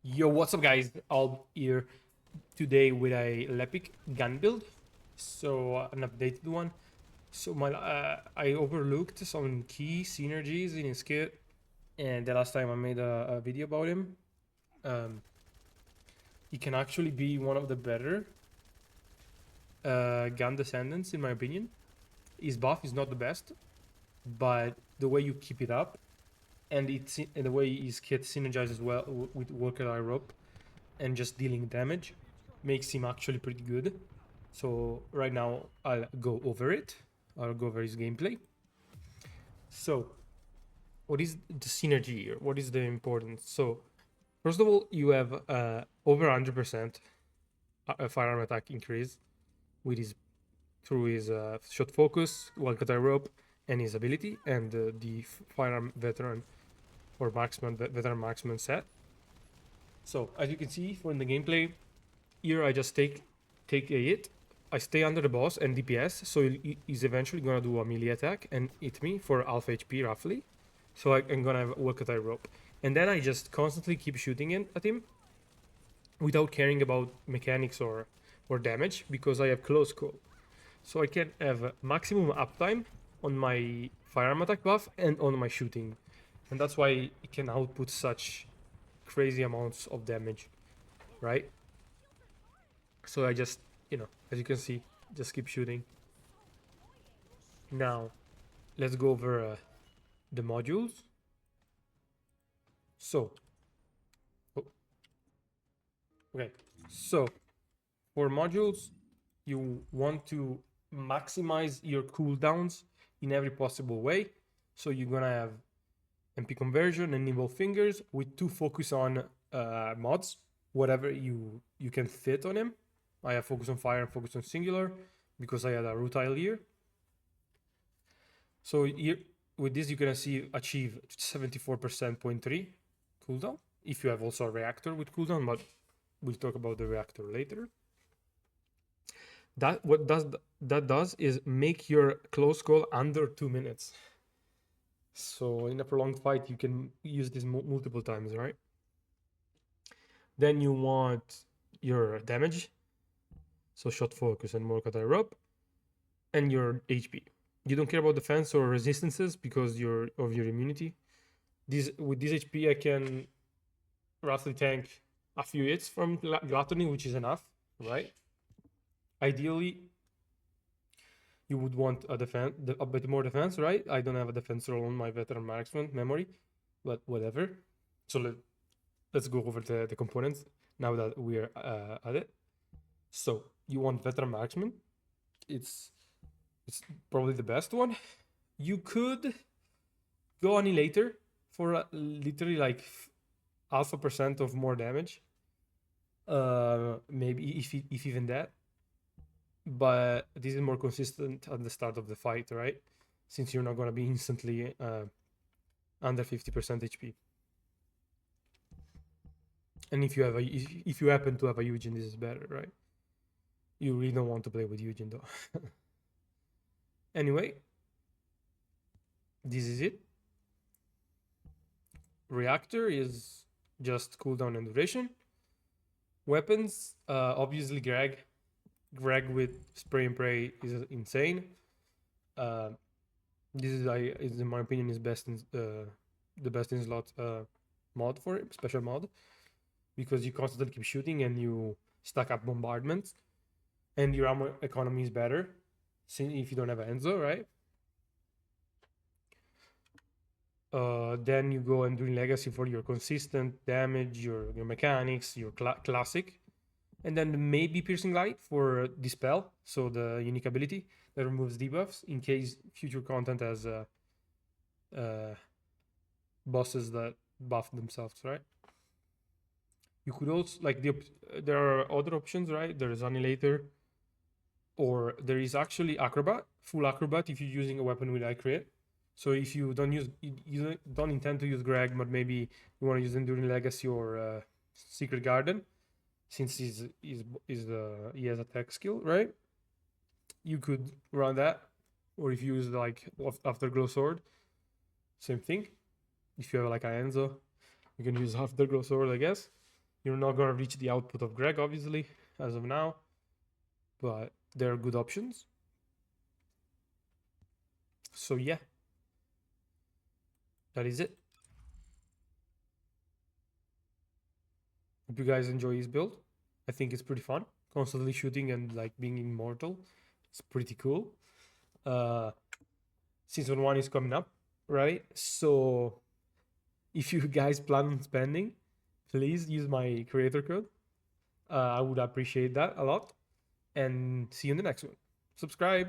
Yo, what's up, guys? I'll here today with a LEPIC gun build, so an updated one. So I overlooked some key synergies in his kit, and the last time I made a video about him. Um, he can actually be one of the better gun descendants, in my opinion. His buff is not the best, but the way you keep it up, and the way his kit synergizes well with Worker Rope and just dealing damage makes him actually pretty good. So right now I'll go over it. I'll go over his gameplay. So what is the synergy here? What is the importance? So first of all, you have over 100% a firearm attack increase with his through his shot focus, one cut rope, and his ability, and the firearm veteran or marksman veteran marksman set. So as you can see from the gameplay, here I just take a hit, I stay under the boss and DPS, so he's eventually gonna do a melee attack and hit me for half HP roughly. So I'm gonna work at a rope, and then I just constantly keep shooting at him without caring about mechanics or damage because I have close call. So I can have maximum uptime on my firearm attack buff and on my shooting, and that's why it can output such crazy amounts of damage, right? So I just, as you can see, just keep shooting. Now, let's go over the modules. So, okay. So, for modules, you want to maximize your cooldowns in every possible way. So you're gonna have MP conversion and nimble fingers with 2 focus on mods, whatever you can fit on him. I have focus on fire and focus on singular because I had a rutile here. So here, with this, you can achieve 74% 0.3 cooldown if you have also a reactor with cooldown, but we'll talk about the reactor later. That does is make your close call under 2 minutes. So in a prolonged fight, you can use this multiple times, right? Then you want your damage, so shot focus and more cutter rope, and your HP. You don't care about defense or resistances because of your immunity. With this HP, I can roughly tank a few hits from gluttony, which is enough, right? Ideally, you would want a bit more defense, right? I don't have a defense roll on my veteran marksman memory, but whatever. So let's go over the components now that we're at it. So you want veteran marksman. It's probably the best one. You could go annihilator for literally like half a percent of more damage. Maybe if even that. But this is more consistent at the start of the fight, right? Since you're not gonna be instantly under 50% HP. And if you happen to have a Eugen, this is better, right? You really don't want to play with Eugen though. Anyway, this is it. Reactor is just cooldown and duration. Weapons, obviously Greg with spray and pray is insane. This is in my opinion is the best in slot mod for it, special mod, because you constantly keep shooting and you stack up bombardments, and your ammo economy is better if you don't have Enzo, right? Then you go and do legacy for your consistent damage, your mechanics, your classic, and then maybe piercing light for dispel, so the unique ability that removes debuffs in case future content has bosses that buff themselves, right? You could also there are other options, right? There is annihilator, or there is actually acrobat, full acrobat if you're using a weapon with crit. So if you don't intend to use Greg, but maybe you want to use Enduring Legacy or Secret Garden, since he has a tech skill, right? You could run that, or if you use like Afterglow Sword, same thing. If you have like a Enzo, you can use Afterglow Sword, I guess. You're not gonna reach the output of Greg, obviously, as of now, but they're good options. So yeah, that is it. Hope you guys enjoy his build. I think it's pretty fun. Constantly shooting and like being immortal. It's pretty cool. Season 1 is coming up, right? So if you guys plan on spending, please use my creator code. I would appreciate that a lot. And see you in the next one. Subscribe.